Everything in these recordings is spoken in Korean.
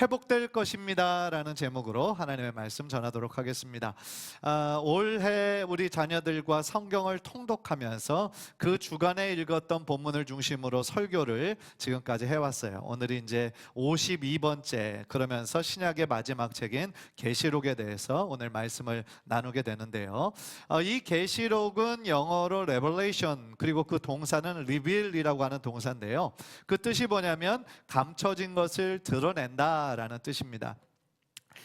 회복될 것입니다 라는 제목으로 하나님의 말씀 전하도록 하겠습니다. 올해 우리 자녀들과 성경을 통독하면서 그 주간에 읽었던 본문을 중심으로 설교를 지금까지 해왔어요. 오늘이 이제 52번째, 그러면서 신약의 마지막 책인 계시록에 대해서 오늘 말씀을 나누게 되는데요. 이 계시록은 영어로 revelation, 그리고 그 동사는 reveal이라고 하는 동사인데요. 그 뜻이 뭐냐면 감춰진 것을 드러낸다 라는 뜻입니다.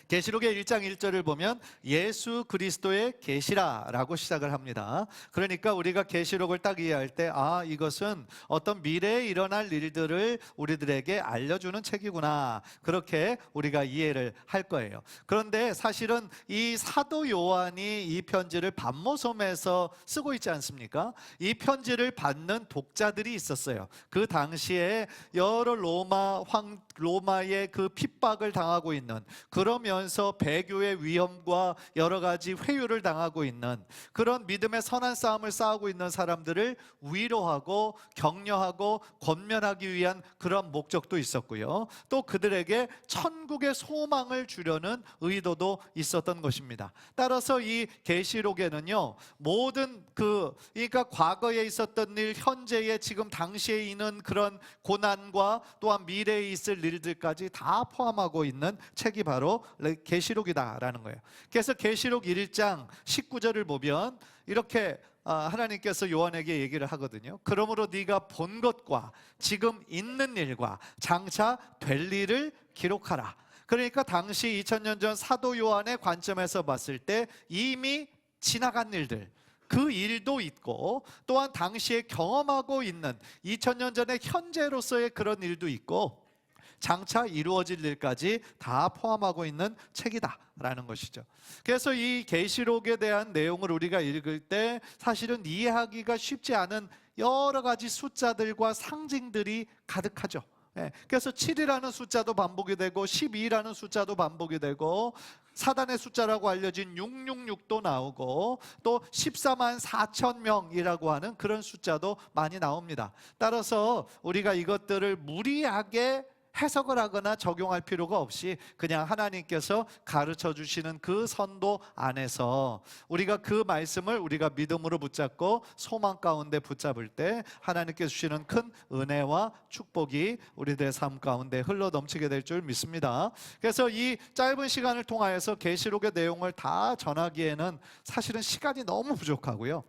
계시록의 1장 1절을 보면 예수 그리스도의 계시라라고 시작을 합니다. 그러니까 우리가 계시록을 딱 이해할 때 이것은 어떤 미래에 일어날 일들을 우리들에게 알려주는 책이구나, 그렇게 우리가 이해를 할 거예요. 그런데 사실은 이 사도 요한이 이 편지를 반모섬에서 쓰고 있지 않습니까? 이 편지를 받는 독자들이 있었어요. 그 당시에 여러 로마의 그 핍박을 당하고 있는, 그러면서 배교의 위험과 여러 가지 회유를 당하고 있는 그런 믿음의 선한 싸움을 싸우고 있는 사람들을 위로하고 격려하고 권면하기 위한 그런 목적도 있었고요. 또 그들에게 천국의 소망을 주려는 의도도 있었던 것입니다. 따라서 이 계시록에는요, 모든 그러니까 과거에 있었던 일, 현재에 지금 당시에 있는 그런 고난과 또한 미래에 있을 일들까지 다 포함하고 있는 책이 바로 계시록이다라는 거예요. 그래서 계시록 1장 19절을 보면 이렇게 하나님께서 요한에게 얘기를 하거든요. 그러므로 네가 본 것과 지금 있는 일과 장차 될 일을 기록하라. 그러니까 당시 2000년 전 사도 요한의 관점에서 봤을 때 이미 지나간 일들, 그 일도 있고, 또한 당시에 경험하고 있는 2000년 전의 현재로서의 그런 일도 있고, 장차 이루어질 일까지 다 포함하고 있는 책이다 라는 것이죠. 그래서 이 계시록에 대한 내용을 우리가 읽을 때 사실은 이해하기가 쉽지 않은 여러 가지 숫자들과 상징들이 가득하죠. 그래서 7이라는 숫자도 반복이 되고 12라는 숫자도 반복이 되고, 사단의 숫자라고 알려진 666도 나오고, 또 14만 4천 명이라고 하는 그런 숫자도 많이 나옵니다. 따라서 우리가 이것들을 무리하게 해석을 하거나 적용할 필요가 없이 그냥 하나님께서 가르쳐 주시는 그 선도 안에서 우리가 그 말씀을 우리가 믿음으로 붙잡고 소망 가운데 붙잡을 때 하나님께서 주시는 큰 은혜와 축복이 우리들의 삶 가운데 흘러 넘치게 될 줄 믿습니다. 그래서 이 짧은 시간을 통하여서 계시록의 내용을 다 전하기에는 사실은 시간이 너무 부족하고요.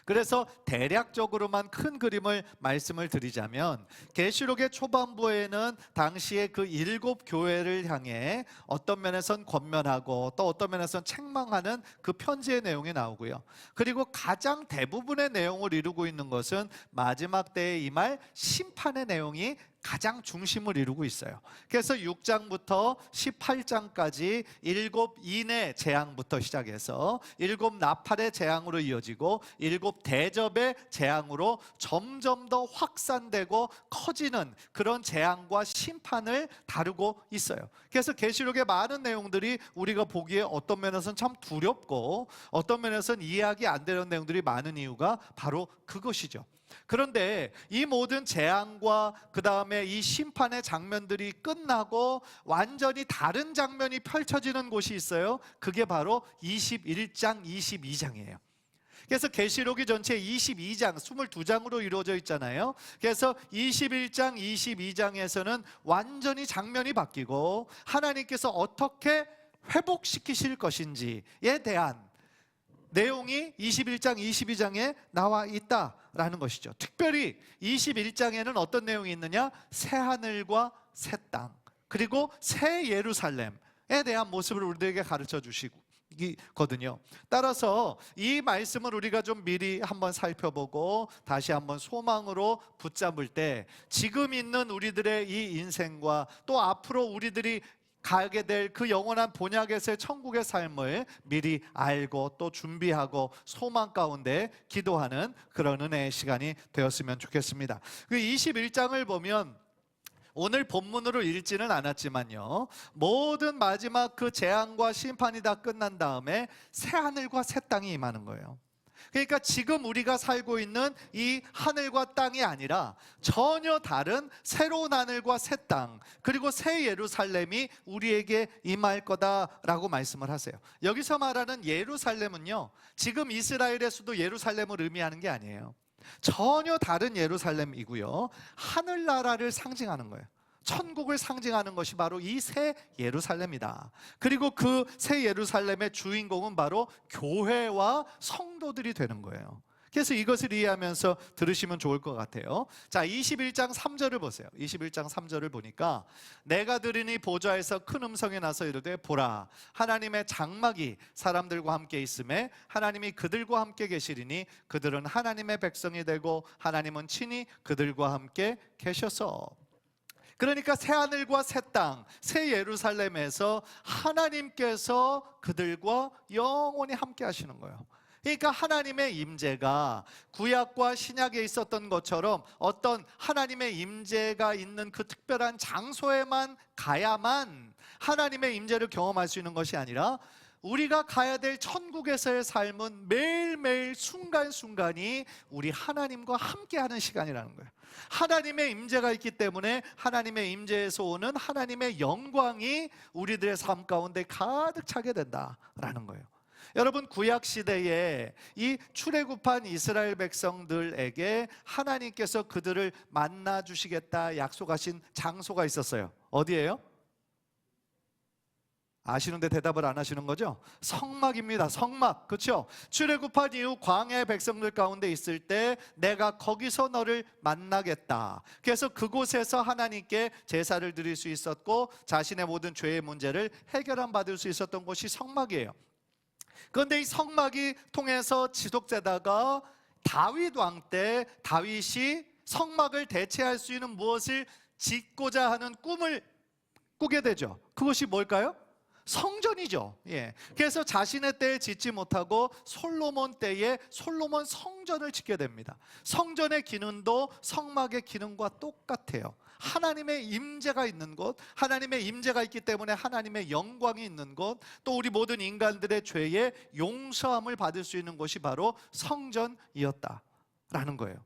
그래서 대략적으로만 큰 그림을 말씀을 드리자면, 계시록의 초반부에는 당시에 그 7 교회를 향해 어떤 면에선 권면하고 또 어떤 면에선 책망하는 그 편지의 내용이 나오고요. 그리고 가장 대부분의 내용을 이루고 있는 것은 마지막 때에 임할 심판의 내용이 가장 중심을 이루고 있어요. 그래서 6장부터 18장까지 7 인의 재앙부터 시작해서 7 나팔의 재앙으로 이어지고 7 대접의 재앙으로 점점 더 확산되고 커지는 그런 재앙과 심판을 다루고 있어요. 그래서 계시록의 많은 내용들이 우리가 보기에 어떤 면에서는 참 두렵고 어떤 면에서는 이해하기 안 되는 내용들이 많은 이유가 바로 그것이죠. 그런데 이 모든 재앙과 그 다음에 이 심판의 장면들이 끝나고 완전히 다른 장면이 펼쳐지는 곳이 있어요. 그게 바로 21장, 22장이에요. 그래서 계시록이 전체 22장, 22장으로 이루어져 있잖아요. 그래서 21장, 22장에서는 완전히 장면이 바뀌고 하나님께서 어떻게 회복시키실 것인지에 대한 내용이 21장, 22장에 나와 있다라는 것이죠. 특별히 21장에는 어떤 내용이 있느냐? 새 하늘과 새 땅, 그리고 새 예루살렘에 대한 모습을 우리들에게 가르쳐 주시거든요. 따라서 이 말씀을 우리가 좀 미리 한번 살펴보고 다시 한번 소망으로 붙잡을 때 지금 있는 우리들의 이 인생과 또 앞으로 우리들이 가게 될 그 영원한 본약에서의 천국의 삶을 미리 알고 또 준비하고 소망 가운데 기도하는 그런 은혜의 시간이 되었으면 좋겠습니다. 그 21장을 보면 오늘 본문으로 읽지는 않았지만요, 모든 마지막 그 재앙과 심판이 다 끝난 다음에 새 하늘과 새 땅이 임하는 거예요. 그러니까 지금 우리가 살고 있는 이 하늘과 땅이 아니라 전혀 다른 새로운 하늘과 새 땅, 그리고 새 예루살렘이 우리에게 임할 거다라고 말씀을 하세요. 여기서 말하는 예루살렘은요, 지금 이스라엘의 수도 예루살렘을 의미하는 게 아니에요. 전혀 다른 예루살렘이고요, 하늘나라를 상징하는 거예요. 천국을 상징하는 것이 바로 이 새 예루살렘이다. 그리고 그 새 예루살렘의 주인공은 바로 교회와 성도들이 되는 거예요. 그래서 이것을 이해하면서 들으시면 좋을 것 같아요. 자, 21장 3절을 보세요. 21장 3절을 보니까 내가 들으니 보좌에서 큰 음성이 나서 이르되 보라, 하나님의 장막이 사람들과 함께 있음에 하나님이 그들과 함께 계시리니 그들은 하나님의 백성이 되고 하나님은 친히 그들과 함께 계셔서. 그러니까 새하늘과 새 땅, 새 예루살렘에서 하나님께서 그들과 영원히 함께 하시는 거예요. 그러니까 하나님의 임재가 구약과 신약에 있었던 것처럼 어떤 하나님의 임재가 있는 그 특별한 장소에만 가야만 하나님의 임재를 경험할 수 있는 것이 아니라 우리가 가야 될 천국에서의 삶은 매일매일 순간순간이 우리 하나님과 함께하는 시간이라는 거예요. 하나님의 임재가 있기 때문에 하나님의 임재에서 오는 하나님의 영광이 우리들의 삶 가운데 가득 차게 된다라는 거예요. 여러분, 구약시대에 이 출애굽한 이스라엘 백성들에게 하나님께서 그들을 만나주시겠다 약속하신 장소가 있었어요. 어디예요? 아시는데 대답을 안 하시는 거죠? 성막입니다. 성막. 그렇죠? 출애굽한 이후 광야의 백성들 가운데 있을 때 내가 거기서 너를 만나겠다. 그래서 그곳에서 하나님께 제사를 드릴 수 있었고 자신의 모든 죄의 문제를 해결함 받을 수 있었던 곳이 성막이에요. 그런데 이 성막이 통해서 지속되다가 다윗 왕 때 다윗이 성막을 대체할 수 있는 무엇을 짓고자 하는 꿈을 꾸게 되죠. 그것이 뭘까요? 성전이죠. 예. 그래서 자신의 때에 짓지 못하고 솔로몬 때에 솔로몬 성전을 짓게 됩니다. 성전의 기능도 성막의 기능과 똑같아요. 하나님의 임재가 있는 곳, 하나님의 임재가 있기 때문에 하나님의 영광이 있는 곳, 또 우리 모든 인간들의 죄의 용서함을 받을 수 있는 곳이 바로 성전이었다라는 거예요.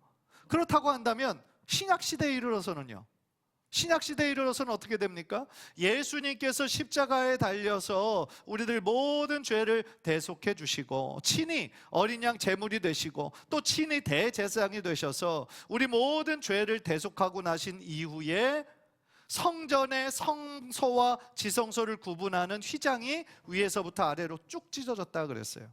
그렇다고 한다면 신약시대에 이르러서는요, 신약시대에 이르러서는 어떻게 됩니까? 예수님께서 십자가에 달려서 우리들 모든 죄를 대속해 주시고 친히 어린 양 제물이 되시고 또 친히 대제사장이 되셔서 우리 모든 죄를 대속하고 나신 이후에 성전의 성소와 지성소를 구분하는 휘장이 위에서부터 아래로 쭉 찢어졌다 그랬어요.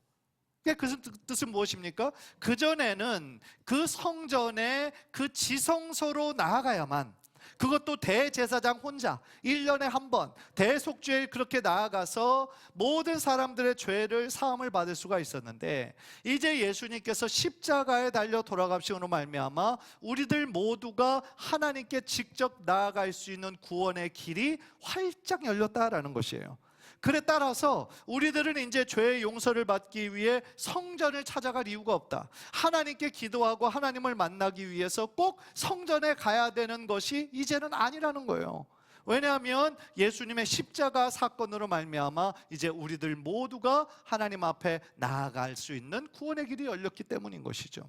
그 뜻은 무엇입니까? 그전에는 그 성전의 그 지성소로 나아가야만, 그것도 대제사장 혼자 1년에 한 번 대속죄에 그렇게 나아가서 모든 사람들의 죄를 사함을 받을 수가 있었는데, 이제 예수님께서 십자가에 달려 돌아가심으로 말미암아 우리들 모두가 하나님께 직접 나아갈 수 있는 구원의 길이 활짝 열렸다라는 것이에요. 그래 따라서 우리들은 이제 죄의 용서를 받기 위해 성전을 찾아갈 이유가 없다. 하나님께 기도하고 하나님을 만나기 위해서 꼭 성전에 가야 되는 것이 이제는 아니라는 거예요. 왜냐하면 예수님의 십자가 사건으로 말미암아 이제 우리들 모두가 하나님 앞에 나아갈 수 있는 구원의 길이 열렸기 때문인 것이죠.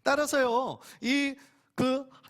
따라서요,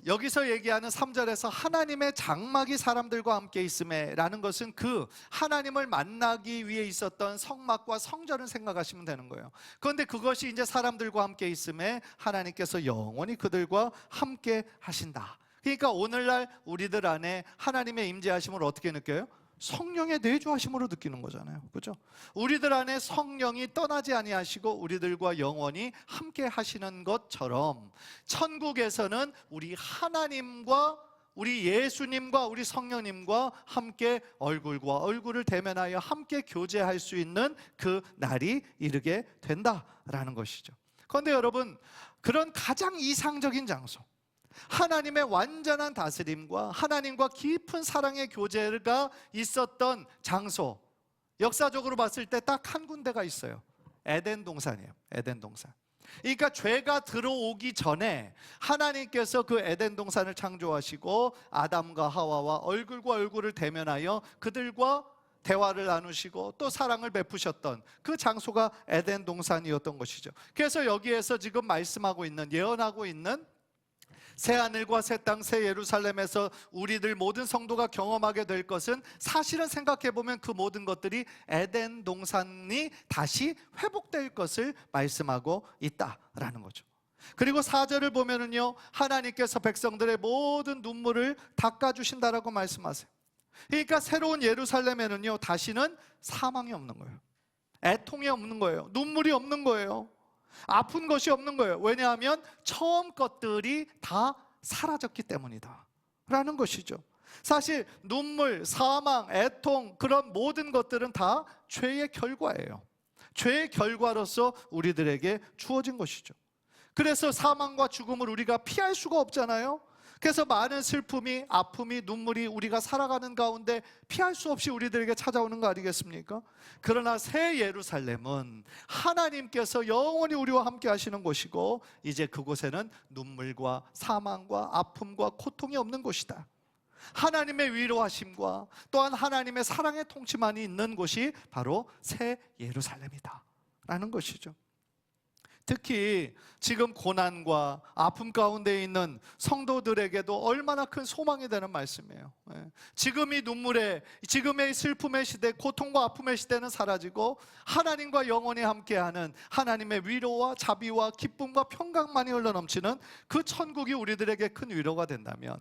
여기서 얘기하는 3절에서 하나님의 장막이 사람들과 함께 있음에 라는 것은 그 하나님을 만나기 위해 있었던 성막과 성전을 생각하시면 되는 거예요. 그런데 그것이 이제 사람들과 함께 있음에 하나님께서 영원히 그들과 함께 하신다. 그러니까 오늘날 우리들 안에 하나님의 임재하심을 어떻게 느껴요? 성령의 내주하심으로 느끼는 거잖아요. 그렇죠? 우리들 안에 성령이 떠나지 아니하시고 우리들과 영원히 함께 하시는 것처럼 천국에서는 우리 하나님과 우리 예수님과 우리 성령님과 함께 얼굴과 얼굴을 대면하여 함께 교제할 수 있는 그 날이 이르게 된다라는 것이죠. 그런데 여러분, 그런 가장 이상적인 장소, 하나님의 완전한 다스림과 하나님과 깊은 사랑의 교제가 있었던 장소, 역사적으로 봤을 때 딱 한 군데가 있어요. 에덴 동산이에요. 에덴 동산. 그러니까 죄가 들어오기 전에 하나님께서 그 에덴 동산을 창조하시고 아담과 하와와 얼굴과 얼굴을 대면하여 그들과 대화를 나누시고 또 사랑을 베푸셨던 그 장소가 에덴 동산이었던 것이죠. 그래서 여기에서 지금 말씀하고 있는, 예언하고 있는 새하늘과 새 땅, 새 예루살렘에서 우리들 모든 성도가 경험하게 될 것은, 사실은 생각해보면 그 모든 것들이 에덴 동산이 다시 회복될 것을 말씀하고 있다라는 거죠. 그리고 4절을 보면은요, 하나님께서 백성들의 모든 눈물을 닦아주신다라고 말씀하세요. 그러니까 새로운 예루살렘에는요, 다시는 사망이 없는 거예요. 애통이 없는 거예요. 눈물이 없는 거예요. 아픈 것이 없는 거예요. 왜냐하면 처음 것들이 다 사라졌기 때문이다 라는 것이죠. 사실 눈물, 사망, 애통, 그런 모든 것들은 다 죄의 결과예요. 죄의 결과로서 우리들에게 주어진 것이죠. 그래서 사망과 죽음을 우리가 피할 수가 없잖아요. 그래서 많은 슬픔이, 아픔이, 눈물이 우리가 살아가는 가운데 피할 수 없이 우리들에게 찾아오는 거 아니겠습니까? 그러나 새 예루살렘은 하나님께서 영원히 우리와 함께 하시는 곳이고, 이제 그곳에는 눈물과 사망과 아픔과 고통이 없는 곳이다. 하나님의 위로하심과 또한 하나님의 사랑의 통치만이 있는 곳이 바로 새 예루살렘이다 라는 것이죠. 특히 지금 고난과 아픔 가운데 있는 성도들에게도 얼마나 큰 소망이 되는 말씀이에요. 지금이 눈물의, 지금의 슬픔의 시대, 고통과 아픔의 시대는 사라지고 하나님과 영원히 함께하는 하나님의 위로와 자비와 기쁨과 평강만이 흘러넘치는 그 천국이 우리들에게 큰 위로가 된다면,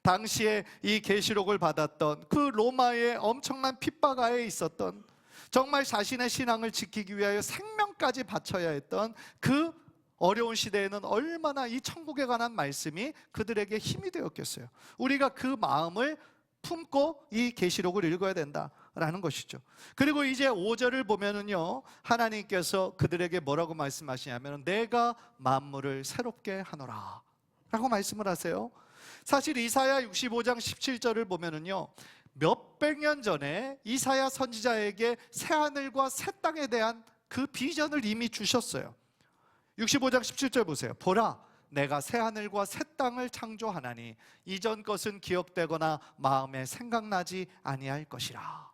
당시에 이 계시록을 받았던 그 로마의 엄청난 핍박 하에 있었던, 정말 자신의 신앙을 지키기 위하여 생명까지 바쳐야 했던 그 어려운 시대에는 얼마나 이 천국에 관한 말씀이 그들에게 힘이 되었겠어요. 우리가 그 마음을 품고 이 계시록을 읽어야 된다라는 것이죠. 그리고 이제 5절을 보면은요, 하나님께서 그들에게 뭐라고 말씀하시냐면, 내가 만물을 새롭게 하노라 라고 말씀을 하세요. 사실 이사야 65장 17절을 보면은요, 몇백 년 전에 이사야 선지자에게 새하늘과 새 땅에 대한 그 비전을 이미 주셨어요. 65장 17절 보세요. 보라, 내가 새하늘과 새 땅을 창조하나니 이전 것은 기억되거나 마음에 생각나지 아니할 것이라.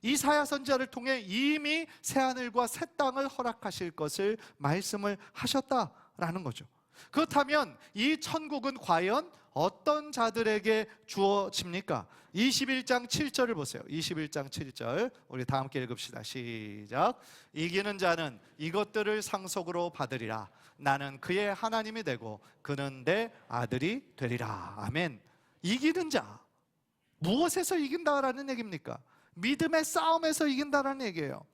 이사야 선지자를 통해 이미 새하늘과 새 땅을 허락하실 것을 말씀을 하셨다라는 거죠. 그렇다면 이 천국은 과연 어떤 자들에게 주어집니까? 21장 7절을 보세요. 21장 7절 우리 다 함께 읽읍시다. 시작. 이기는 자는 이것들을 상속으로 받으리라. 나는 그의 하나님이 되고 그는 내 아들이 되리라. 아멘. 이기는 자, 무엇에서 이긴다라는 얘기입니까? 믿음의 싸움에서 이긴다라는 얘기예요.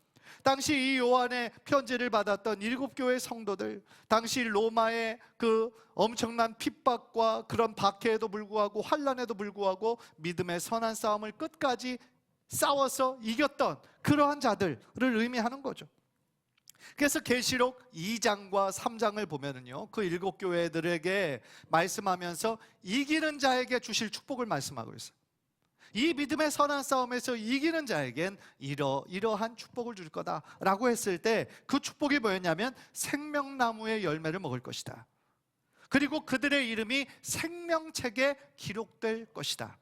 당시 이 요한의 편지를 받았던 7교회 성도들, 당시 로마의 그 엄청난 핍박과 그런 박해에도 불구하고 환난에도 불구하고 믿음의 선한 싸움을 끝까지 싸워서 이겼던 그러한 자들을 의미하는 거죠. 그래서 계시록 2장과 3장을 보면은요, 그 7교회들에게 말씀하면서 이기는 자에게 주실 축복을 말씀하고 있어요. 이 믿음의 선한 싸움에서 이기는 자에겐 이러한 축복을 줄 거다라고 했을 때, 그 축복이 뭐였냐면 생명나무의 열매를 먹을 것이다. 그리고 그들의 이름이 생명책에 기록될 것이다.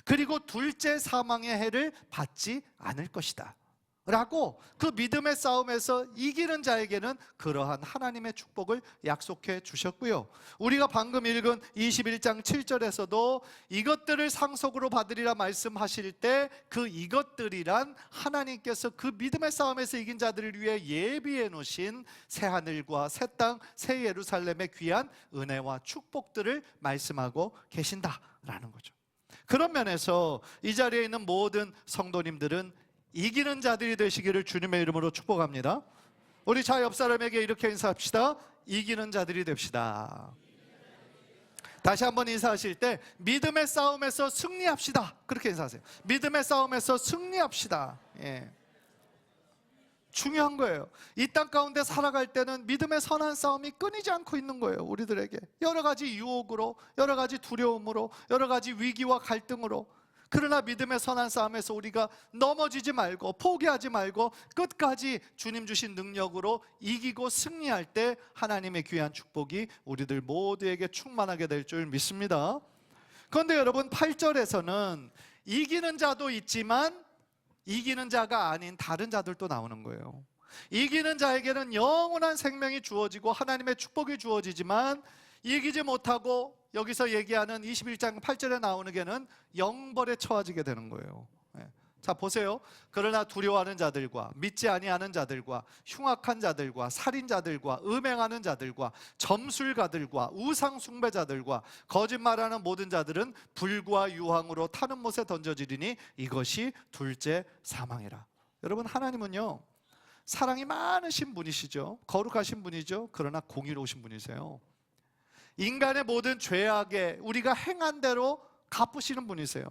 그리고 둘째 사망의 해를 받지 않을 것이다 라고, 그 믿음의 싸움에서 이기는 자에게는 그러한 하나님의 축복을 약속해 주셨고요, 우리가 방금 읽은 21장 7절에서도 이것들을 상속으로 받으리라 말씀하실 때, 그 이것들이란 하나님께서 그 믿음의 싸움에서 이긴 자들을 위해 예비해 놓으신 새하늘과 새 땅, 새 예루살렘의 귀한 은혜와 축복들을 말씀하고 계신다라는 거죠. 그런 면에서 이 자리에 있는 모든 성도님들은 이기는 자들이 되시기를 주님의 이름으로 축복합니다. 우리 자 옆 사람에게 이렇게 인사합시다. 이기는 자들이 됩시다. 다시 한번 인사하실 때 믿음의 싸움에서 승리합시다, 그렇게 인사하세요. 믿음의 싸움에서 승리합시다. 중요한 거예요. 이 땅 가운데 살아갈 때는 믿음의 선한 싸움이 끊이지 않고 있는 거예요. 우리들에게 여러 가지 유혹으로, 여러 가지 두려움으로, 여러 가지 위기와 갈등으로. 그러나 믿음의 선한 싸움에서 우리가 넘어지지 말고 포기하지 말고 끝까지 주님 주신 능력으로 이기고 승리할 때 하나님의 귀한 축복이 우리들 모두에게 충만하게 될 줄 믿습니다. 그런데 여러분, 8절에서는 이기는 자도 있지만 이기는 자가 아닌 다른 자들도 나오는 거예요. 이기는 자에게는 영원한 생명이 주어지고 하나님의 축복이 주어지지만, 이기지 못하고 여기서 얘기하는 21장 8절에 나오는 게는 영벌에 처해지게 되는 거예요. 자, 보세요. 그러나 두려워하는 자들과 믿지 아니하는 자들과 흉악한 자들과 살인자들과 음행하는 자들과 점술가들과 우상 숭배자들과 거짓말하는 모든 자들은 불과 유황으로 타는 못에 던져지리니 이것이 둘째 사망이라. 여러분, 하나님은요, 사랑이 많으신 분이시죠. 거룩하신 분이죠. 그러나 공의로우신 분이세요. 인간의 모든 죄악에 우리가 행한 대로 갚으시는 분이세요.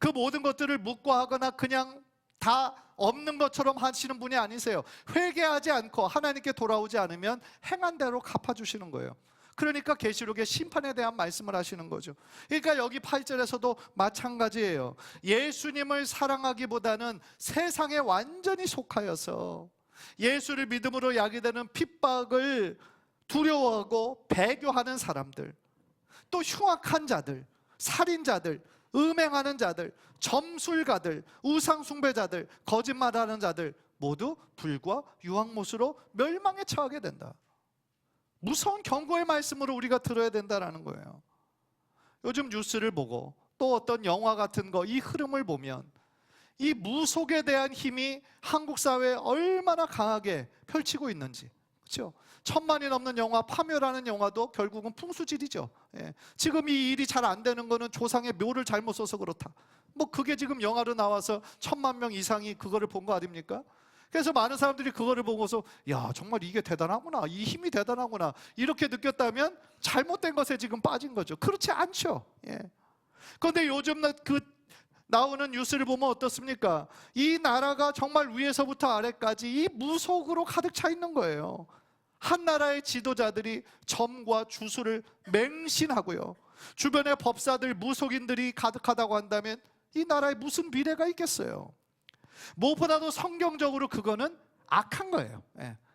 그 모든 것들을 묵과하거나 그냥 다 없는 것처럼 하시는 분이 아니세요. 회개하지 않고 하나님께 돌아오지 않으면 행한 대로 갚아주시는 거예요. 그러니까 계시록의 심판에 대한 말씀을 하시는 거죠. 그러니까 여기 8절에서도 마찬가지예요. 예수님을 사랑하기보다는 세상에 완전히 속하여서 예수를 믿음으로 야기되는 핍박을 두려워하고 배교하는 사람들, 또 흉악한 자들, 살인자들, 음행하는 자들, 점술가들, 우상숭배자들, 거짓말하는 자들 모두 불과 유황못으로 멸망에 처하게 된다. 무서운 경고의 말씀으로 우리가 들어야 된다는 거예요. 요즘 뉴스를 보고 또 어떤 영화 같은 거, 이 흐름을 보면 이 무속에 대한 힘이 한국 사회에 얼마나 강하게 펼치고 있는지, 그렇죠? 1000만이 넘는 영화 파묘라는 영화도 결국은 풍수질이죠. 지금 이 일이 잘 안 되는 거는 조상의 묘를 잘못 써서 그렇다. 뭐 그게 지금 영화로 나와서 1000만 명 이상이 그거를 본 거 아닙니까? 그래서 많은 사람들이 그거를 보고서 야, 정말 이게 대단하구나, 이 힘이 대단하구나 이렇게 느꼈다면 잘못된 것에 지금 빠진 거죠. 그렇지 않죠. 그런데 요즘 나오는 뉴스를 보면 어떻습니까? 이 나라가 정말 위에서부터 아래까지 이 무속으로 가득 차 있는 거예요. 한 나라의 지도자들이 점과 주술을 맹신하고요, 주변의 법사들, 무속인들이 가득하다고 한다면 이 나라에 무슨 미래가 있겠어요? 무엇보다도 성경적으로 그거는 악한 거예요.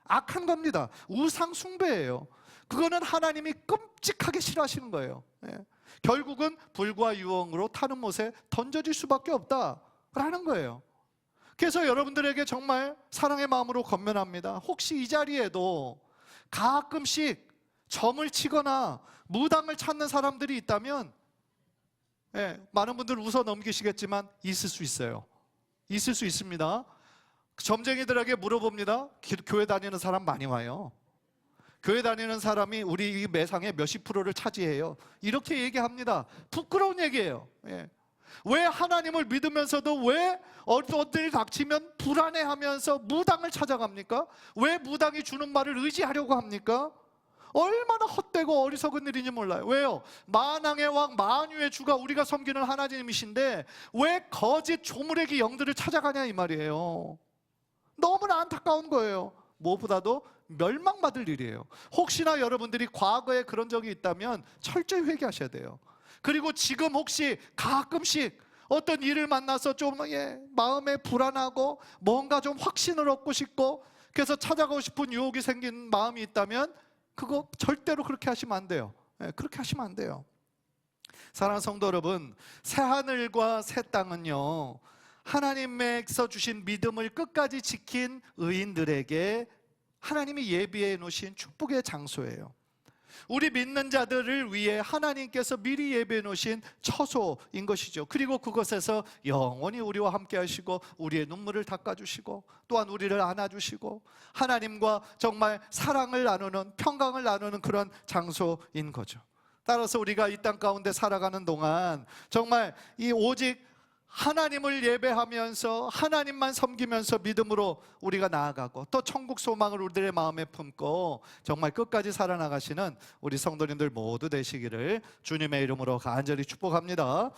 악한 겁니다. 우상 숭배예요. 그거는 하나님이 끔찍하게 싫어하시는 거예요. 결국은 불과 유황으로 타는 못에 던져질 수밖에 없다라는 거예요. 그래서 여러분들에게 정말 사랑의 마음으로 권면합니다. 혹시 이 자리에도 가끔씩 점을 치거나 무당을 찾는 사람들이 있다면, 많은 분들 웃어 넘기시겠지만 있을 수 있어요. 있을 수 있습니다. 점쟁이들에게 물어봅니다. 교회 다니는 사람 많이 와요. 교회 다니는 사람이 우리 매상의 몇십 프로를 차지해요. 이렇게 얘기합니다. 부끄러운 얘기예요. 왜 하나님을 믿으면서도 왜 어떤 일이 닥치면 불안해하면서 무당을 찾아갑니까? 왜 무당이 주는 말을 의지하려고 합니까? 얼마나 헛되고 어리석은 일인지 몰라요. 왜요? 만왕의 왕 만유의 주가 우리가 섬기는 하나님이신데 왜 거짓 조무래기 영들을 찾아가냐 이 말이에요. 너무나 안타까운 거예요. 무엇보다도 멸망받을 일이에요. 혹시나 여러분들이 과거에 그런 적이 있다면 철저히 회개하셔야 돼요. 그리고 지금 혹시 가끔씩 어떤 일을 만나서 좀 마음에 불안하고 뭔가 좀 확신을 얻고 싶고 그래서 찾아가고 싶은 유혹이 생긴 마음이 있다면 그거 절대로 그렇게 하시면 안 돼요. 그렇게 하시면 안 돼요. 사랑하는 성도 여러분, 새 하늘과 새 땅은요, 하나님께서 주신 믿음을 끝까지 지킨 의인들에게 하나님이 예비해 놓으신 축복의 장소예요. 우리 믿는 자들을 위해 하나님께서 미리 예비해 놓으신 처소인 것이죠. 그리고 그곳에서 영원히 우리와 함께 하시고 우리의 눈물을 닦아주시고 또한 우리를 안아주시고 하나님과 정말 사랑을 나누는, 평강을 나누는 그런 장소인 거죠. 따라서 우리가 이 땅 가운데 살아가는 동안 정말 이 오직 하나님을 예배하면서 하나님만 섬기면서 믿음으로 우리가 나아가고 또 천국 소망을 우리들의 마음에 품고 정말 끝까지 살아나가시는 우리 성도님들 모두 되시기를 주님의 이름으로 간절히 축복합니다.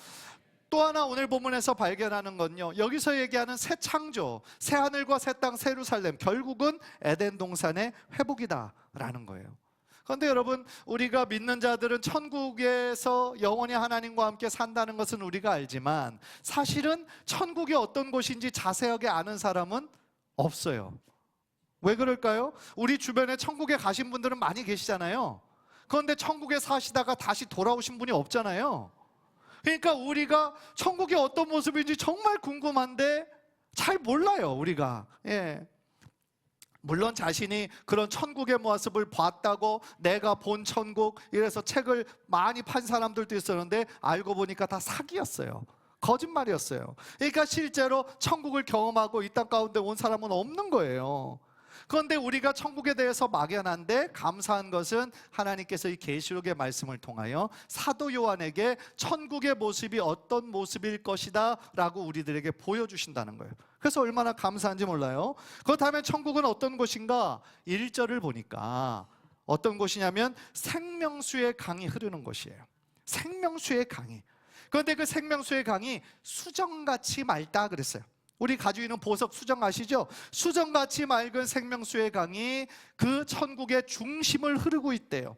또 하나 오늘 본문에서 발견하는 건요, 여기서 얘기하는 새 창조, 새 하늘과 새 땅, 새 예루살렘, 결국은 에덴 동산의 회복이다라는 거예요. 그런데 여러분, 우리가 믿는 자들은 천국에서 영원히 하나님과 함께 산다는 것은 우리가 알지만 사실은 천국이 어떤 곳인지 자세하게 아는 사람은 없어요. 왜 그럴까요? 우리 주변에 천국에 가신 분들은 많이 계시잖아요. 그런데 천국에 사시다가 다시 돌아오신 분이 없잖아요. 그러니까 우리가 천국이 어떤 모습인지 정말 궁금한데 잘 몰라요, 우리가. 예. 물론 자신이 그런 천국의 모습을 봤다고, 내가 본 천국, 이래서 책을 많이 판 사람들도 있었는데 알고 보니까 다 사기였어요. 거짓말이었어요. 그러니까 실제로 천국을 경험하고 이 땅 가운데 온 사람은 없는 거예요. 그런데 우리가 천국에 대해서 막연한데 감사한 것은 하나님께서 이 계시록의 말씀을 통하여 사도 요한에게 천국의 모습이 어떤 모습일 것이다 라고 우리들에게 보여주신다는 거예요. 그래서 얼마나 감사한지 몰라요. 그렇다면 천국은 어떤 곳인가? 1절을 보니까 어떤 곳이냐면 생명수의 강이 흐르는 곳이에요. 생명수의 강이. 그런데 그 생명수의 강이 수정같이 맑다 그랬어요. 우리 가지고 있는 보석 수정 아시죠? 수정같이 맑은 생명수의 강이 그 천국의 중심을 흐르고 있대요.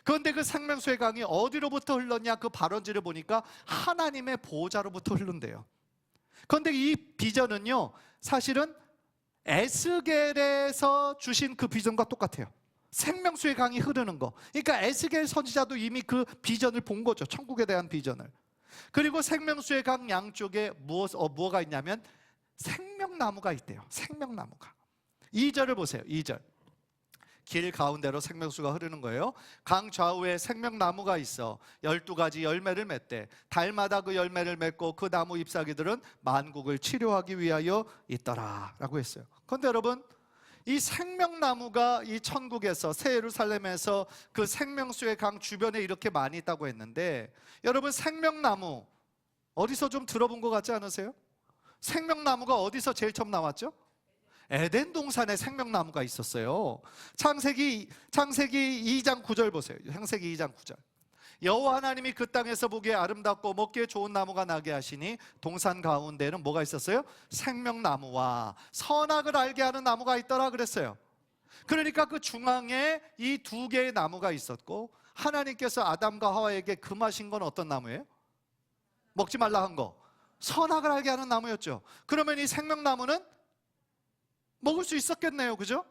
그런데 그 생명수의 강이 어디로부터 흘렀냐? 그 발원지를 보니까 하나님의 보호자로부터 흐른대요. 그런데 이 비전은요, 사실은 에스겔에서 주신 그 비전과 똑같아요. 생명수의 강이 흐르는 거. 그러니까 에스겔 선지자도 이미 그 비전을 본 거죠. 천국에 대한 비전을. 그리고 생명수의 강 양쪽에 뭐가 있냐면 생명나무가 있대요. 생명나무가. 2절을 보세요. 2절. 길 가운데로 생명수가 흐르는 거예요. 강 좌우에 생명나무가 있어 12가지 열매를 맺대. 달마다 그 열매를 맺고 그 나무 잎사귀들은 만국을 치료하기 위하여 있더라 라고 했어요. 그런데 여러분, 이 생명나무가 이 천국에서, 새 예루살렘에서 그 생명수의 강 주변에 이렇게 많이 있다고 했는데, 여러분, 생명나무 어디서 좀 들어본 것 같지 않으세요? 생명나무가 어디서 제일 처음 나왔죠? 에덴 동산에 생명나무가 있었어요. 창세기 2장 9절 보세요. 창세기 2장 9절. 여호와 하나님이 그 땅에서 보기에 아름답고 먹기에 좋은 나무가 나게 하시니 동산 가운데는 뭐가 있었어요? 생명나무와 선악을 알게 하는 나무가 있더라 그랬어요. 그러니까 그 중앙에 이 두 개의 나무가 있었고, 하나님께서 아담과 하와에게 금하신 건 어떤 나무예요? 먹지 말라 한 거, 선악을 알게 하는 나무였죠. 그러면 이 생명나무는 먹을 수 있었겠네요, 그죠?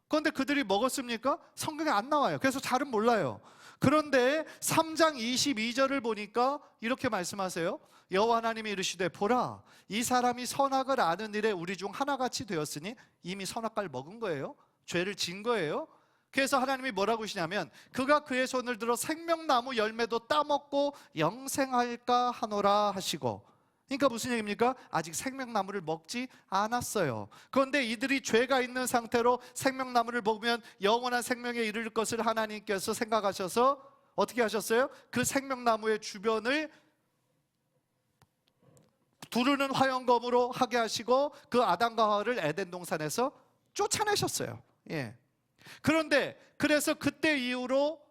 그런데 그들이 먹었습니까? 성경에 안 나와요. 그래서 잘은 몰라요. 그런데 3장 22절을 보니까 이렇게 말씀하세요. 여호와 하나님이 이르시되 보라, 이 사람이 선악을 아는 일에 우리 중 하나같이 되었으니, 이미 선악과를 먹은 거예요. 죄를 진 거예요. 그래서 하나님이 뭐라고 하시냐면, 그가 그의 손을 들어 생명나무 열매도 따먹고 영생할까 하노라 하시고. 그러니까 무슨 얘기입니까? 아직 생명나무를 먹지 않았어요. 그런데 이들이 죄가 있는 상태로 생명나무를 먹으면 영원한 생명에 이를 것을 하나님께서 생각하셔서 어떻게 하셨어요? 그 생명나무의 주변을 두르는 화영검으로 하게 하시고 그 아담과 하와를 에덴 동산에서 쫓아내셨어요. 예. 그런데 그래서 그때 이후로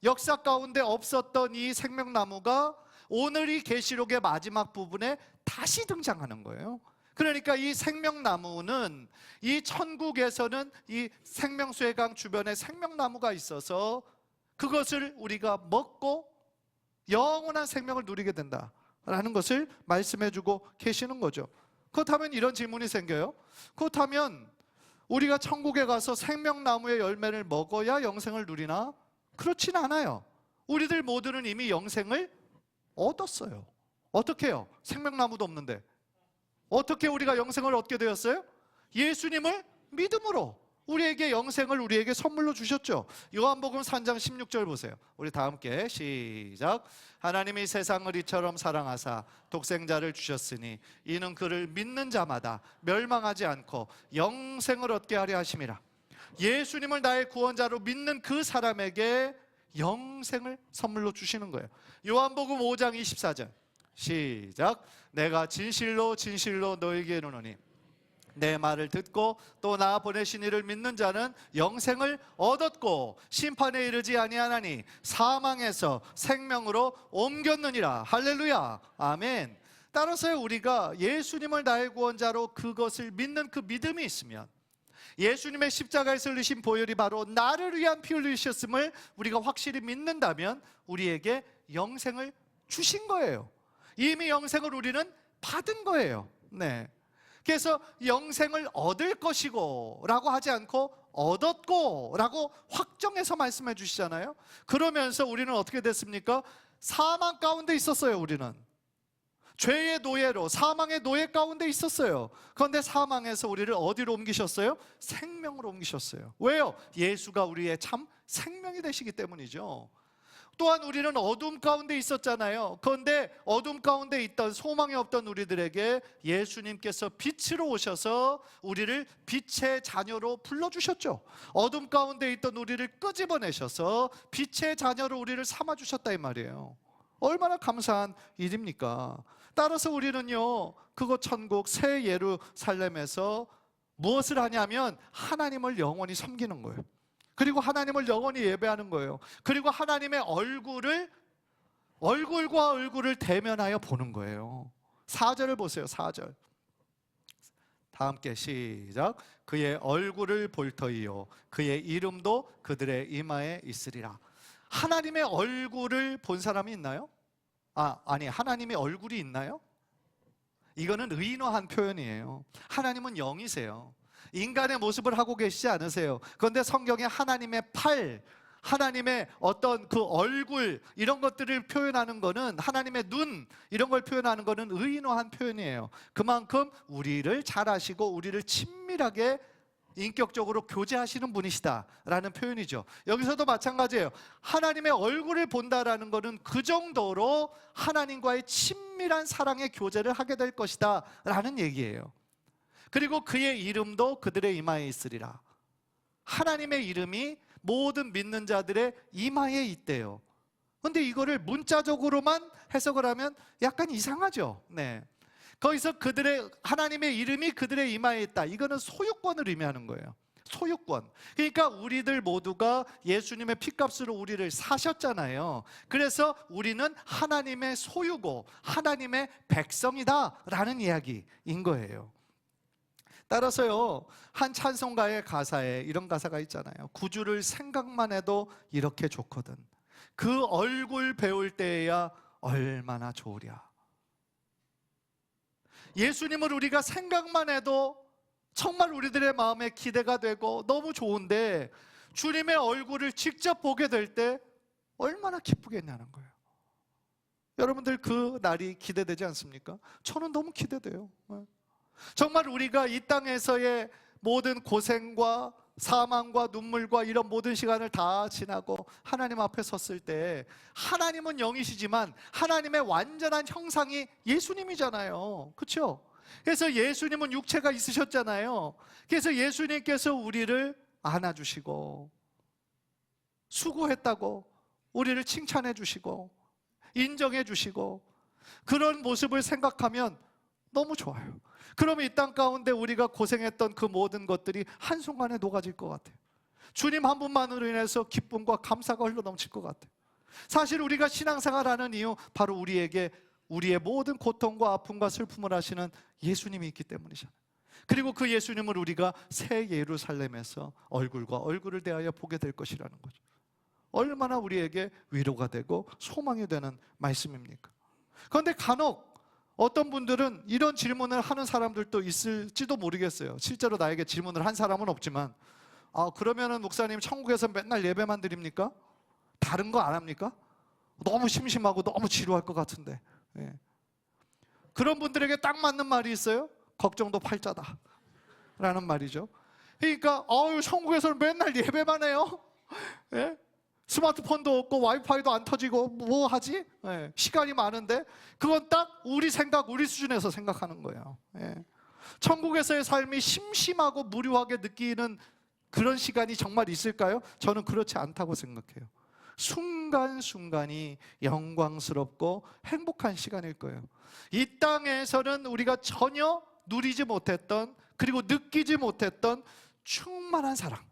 역사 가운데 없었던 이 생명나무가 오늘 이 계시록의 마지막 부분에 다시 등장하는 거예요. 그러니까 이 생명나무는, 이 천국에서는 이 생명수의 강 주변에 생명나무가 있어서 그것을 우리가 먹고 영원한 생명을 누리게 된다라는 것을 말씀해 주고 계시는 거죠. 그렇다면 이런 질문이 생겨요. 그렇다면 우리가 천국에 가서 생명나무의 열매를 먹어야 영생을 누리나? 그렇진 않아요. 우리들 모두는 이미 영생을 얻었어요. 어떻게 해요? 생명나무도 없는데 어떻게 우리가 영생을 얻게 되었어요? 예수님을 믿음으로 우리에게 영생을 우리에게 선물로 주셨죠. 요한복음 3장 16절 보세요. 우리 다 함께 시작. 하나님이 세상을 이처럼 사랑하사 독생자를 주셨으니 이는 그를 믿는 자마다 멸망하지 않고 영생을 얻게 하려 하심이라. 예수님을 나의 구원자로 믿는 그 사람에게 영생을 선물로 주시는 거예요. 요한복음 5장 24절 시작. 내가 진실로 진실로 너에게 이르노니 내 말을 듣고 또 나 보내신 이를 믿는 자는 영생을 얻었고 심판에 이르지 아니하나니 사망에서 생명으로 옮겼느니라. 할렐루야. 아멘. 따라서 우리가 예수님을 나의 구원자로 그것을 믿는 그 믿음이 있으면, 예수님의 십자가에서 흘리신 보혈이 바로 나를 위한 피 흘리셨음을 우리가 확실히 믿는다면 우리에게 영생을 주신 거예요. 이미 영생을 우리는 받은 거예요. 네. 그래서 영생을 얻을 것이고 라고 하지 않고 얻었고 라고 확정해서 말씀해 주시잖아요. 그러면서 우리는 어떻게 됐습니까? 사망 가운데 있었어요. 우리는 죄의 노예로, 사망의 노예 가운데 있었어요. 그런데 사망에서 우리를 어디로 옮기셨어요? 생명으로 옮기셨어요. 왜요? 예수가 우리의 참 생명이 되시기 때문이죠. 또한 우리는 어둠 가운데 있었잖아요. 그런데 어둠 가운데 있던, 소망이 없던 우리들에게 예수님께서 빛으로 오셔서 우리를 빛의 자녀로 불러주셨죠. 어둠 가운데 있던 우리를 끄집어내셔서 빛의 자녀로 우리를 삼아주셨다 이 말이에요. 얼마나 감사한 일입니까? 따라서 우리는요, 그곳 천국 새 예루살렘에서 무엇을 하냐면 하나님을 영원히 섬기는 거예요. 그리고 하나님을 영원히 예배하는 거예요. 그리고 하나님의 얼굴과 얼굴을 대면하여 보는 거예요. 4절을 보세요. 4절 다 함께 시작. 그의 얼굴을 볼 터이요 그의 이름도 그들의 이마에 있으리라. 하나님의 얼굴을 본 사람이 있나요? 아니, 하나님의 얼굴이 있나요? 이거는 의인화한 표현이에요. 하나님은 영이세요. 인간의 모습을 하고 계시지 않으세요. 그런데 성경에 하나님의 팔, 하나님의 어떤 그 얼굴, 이런 것들을 표현하는 것은, 하나님의 눈, 이런 걸 표현하는 것은 의인화한 표현이에요. 그만큼 우리를 잘 아시고 우리를 친밀하게 인격적으로 교제하시는 분이시다라는 표현이죠. 여기서도 마찬가지예요. 하나님의 얼굴을 본다라는 것은 그 정도로 하나님과의 친밀한 사랑의 교제를 하게 될 것이다 라는 얘기예요. 그리고 그의 이름도 그들의 이마에 있으리라. 하나님의 이름이 모든 믿는 자들의 이마에 있대요. 그런데 이거를 문자적으로만 해석을 하면 약간 이상하죠. 네. 거기서 하나님의 이름이 그들의 이마에 있다. 이거는 소유권을 의미하는 거예요. 소유권. 그러니까 우리들 모두가 예수님의 피값으로 우리를 사셨잖아요. 그래서 우리는 하나님의 소유고 하나님의 백성이다 라는 이야기인 거예요. 따라서요, 한 찬송가의 가사에 이런 가사가 있잖아요. 구주를 생각만 해도 이렇게 좋거든. 그 얼굴 배울 때에야 얼마나 좋으랴. 예수님을 우리가 생각만 해도 정말 우리들의 마음에 기대가 되고 너무 좋은데, 주님의 얼굴을 직접 보게 될 때 얼마나 기쁘겠냐는 거예요. 여러분들 그 날이 기대되지 않습니까? 저는 너무 기대돼요. 정말 우리가 이 땅에서의 모든 고생과 사망과 눈물과 이런 모든 시간을 다 지나고 하나님 앞에 섰을 때, 하나님은 영이시지만 하나님의 완전한 형상이 예수님이잖아요. 그렇죠? 그래서 예수님은 육체가 있으셨잖아요. 그래서 예수님께서 우리를 안아주시고 수고했다고 우리를 칭찬해 주시고 인정해 주시고, 그런 모습을 생각하면 너무 좋아요. 그러면 이 땅 가운데 우리가 고생했던 그 모든 것들이 한순간에 녹아질 것 같아요. 주님 한 분만으로 인해서 기쁨과 감사가 흘러넘칠 것 같아요. 사실 우리가 신앙생활하는 이유, 바로 우리에게 우리의 모든 고통과 아픔과 슬픔을 하시는 예수님이 있기 때문이잖아요. 그리고 그 예수님을 우리가 새 예루살렘에서 얼굴과 얼굴을 대하여 보게 될 것이라는 거죠. 얼마나 우리에게 위로가 되고 소망이 되는 말씀입니까? 그런데 간혹 어떤 분들은 이런 질문을 하는 사람들도 있을지도 모르겠어요. 실제로 나에게 질문을 한 사람은 없지만, 그러면은 목사님 천국에서 맨날 예배만 드립니까? 다른 거 안 합니까? 너무 심심하고 너무 지루할 것 같은데. 예. 그런 분들에게 딱 맞는 말이 있어요. 걱정도 팔자다 라는 말이죠. 그러니까 천국에서는 맨날 예배만 해요. 예? 스마트폰도 없고 와이파이도 안 터지고 뭐 하지? 예, 시간이 많은데. 그건 딱 우리 생각, 우리 수준에서 생각하는 거예요. 예. 천국에서의 삶이 심심하고 무료하게 느끼는 그런 시간이 정말 있을까요? 저는 그렇지 않다고 생각해요. 순간순간이 영광스럽고 행복한 시간일 거예요. 이 땅에서는 우리가 전혀 누리지 못했던, 그리고 느끼지 못했던 충만한 사랑,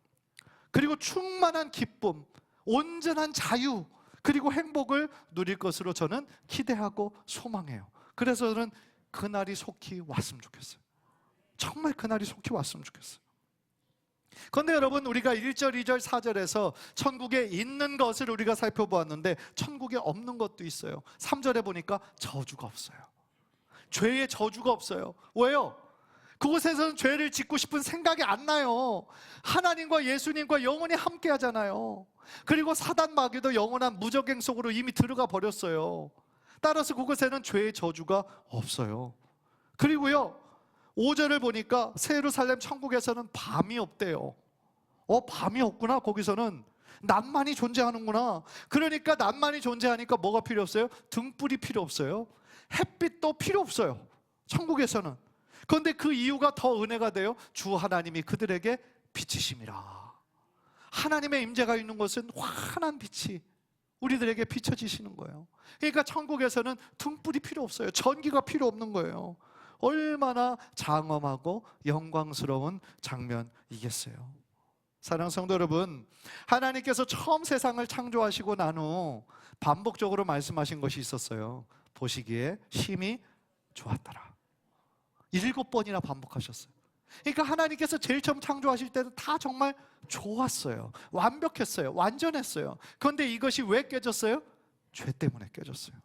그리고 충만한 기쁨, 온전한 자유, 그리고 행복을 누릴 것으로 저는 기대하고 소망해요. 그래서 저는 그날이 속히 왔으면 좋겠어요. 정말 그날이 속히 왔으면 좋겠어요. 그런데 여러분, 우리가 1절, 2절, 4절에서 천국에 있는 것을 우리가 살펴보았는데 천국에 없는 것도 있어요. 3절에 보니까 저주가 없어요. 죄의 저주가 없어요. 왜요? 그곳에서는 죄를 짓고 싶은 생각이 안 나요. 하나님과 예수님과 영원히 함께 하잖아요. 그리고 사단 마귀도 영원한 무적행 속으로 이미 들어가 버렸어요. 따라서 그곳에는 죄의 저주가 없어요. 그리고요, 5절을 보니까 새 예루살렘 천국에서는 밤이 없대요. 밤이 없구나. 거기서는 낮만이 존재하는구나. 그러니까 낮만이 존재하니까 뭐가 필요 없어요? 등불이 필요 없어요. 햇빛도 필요 없어요, 천국에서는. 그런데 그 이유가 더 은혜가 돼요. 주 하나님이 그들에게 빛이심이라. 하나님의 임재가 있는 곳은 환한 빛이 우리들에게 비춰지시는 거예요. 그러니까 천국에서는 등불이 필요 없어요. 전기가 필요 없는 거예요. 얼마나 장엄하고 영광스러운 장면이겠어요. 사랑하는 성도 여러분, 하나님께서 처음 세상을 창조하시고 난 후 반복적으로 말씀하신 것이 있었어요. 보시기에 심히 좋았더라. 7번이나 반복하셨어요. 그러니까 하나님께서 제일 처음 창조하실 때는 다 정말 좋았어요. 완벽했어요. 완전했어요. 그런데 이것이 왜 깨졌어요? 죄 때문에 깨졌어요.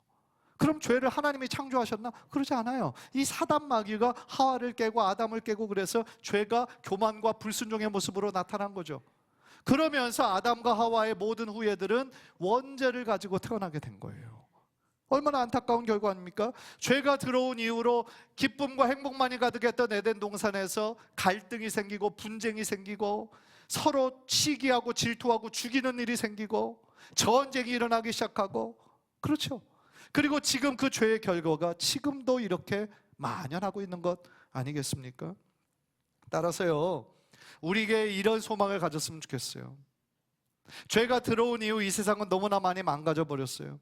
그럼 죄를 하나님이 창조하셨나? 그러지 않아요. 이 사단 마귀가 하와를 깨고 아담을 깨고, 그래서 죄가 교만과 불순종의 모습으로 나타난 거죠. 그러면서 아담과 하와의 모든 후예들은 원죄를 가지고 태어나게 된 거예요. 얼마나 안타까운 결과 아닙니까? 죄가 들어온 이후로 기쁨과 행복만이 가득했던 에덴 동산에서 갈등이 생기고 분쟁이 생기고 서로 시기하고 질투하고 죽이는 일이 생기고 전쟁이 일어나기 시작하고, 그렇죠. 그리고 지금 그 죄의 결과가 지금도 이렇게 만연하고 있는 것 아니겠습니까? 따라서요, 우리에게 이런 소망을 가졌으면 좋겠어요. 죄가 들어온 이후 이 세상은 너무나 많이 망가져 버렸어요.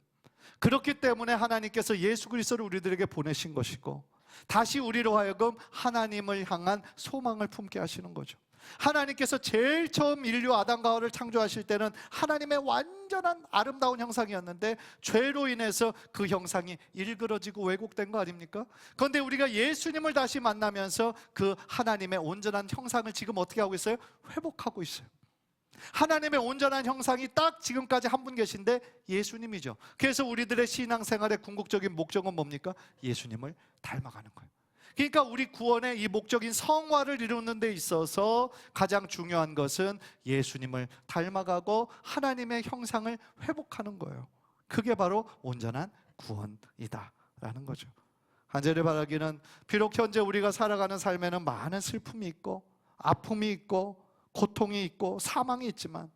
그렇기 때문에 하나님께서 예수 그리스도를 우리들에게 보내신 것이고, 다시 우리로 하여금 하나님을 향한 소망을 품게 하시는 거죠. 하나님께서 제일 처음 인류 아담과 하와를 창조하실 때는 하나님의 완전한 아름다운 형상이었는데 죄로 인해서 그 형상이 일그러지고 왜곡된 거 아닙니까? 그런데 우리가 예수님을 다시 만나면서 그 하나님의 온전한 형상을 지금 어떻게 하고 있어요? 회복하고 있어요. 하나님의 온전한 형상이 딱 지금까지 한 분 계신데 예수님이죠. 그래서 우리들의 신앙생활의 궁극적인 목적은 뭡니까? 예수님을 닮아가는 거예요. 그러니까 우리 구원의 이 목적인 성화를 이루는 데 있어서 가장 중요한 것은 예수님을 닮아가고 하나님의 형상을 회복하는 거예요. 그게 바로 온전한 구원이다 라는 거죠. 한절의 바라기는 비록 현재 우리가 살아가는 삶에는 많은 슬픔이 있고 아픔이 있고 고통이 있고 사망이 있지만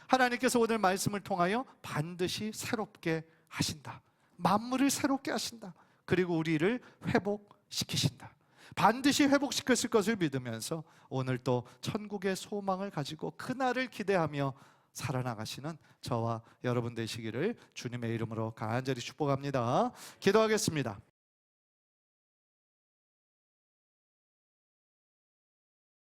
하나님께서 오늘 말씀을 통하여 반드시 새롭게 하신다. 만물을 새롭게 하신다. 그리고 우리를 회복시키신다. 반드시 회복시켰을 것을 믿으면서 오늘 또 천국의 소망을 가지고 그날을 기대하며 살아나가시는 저와 여러분 되시기를 주님의 이름으로 간절히 축복합니다. 기도하겠습니다.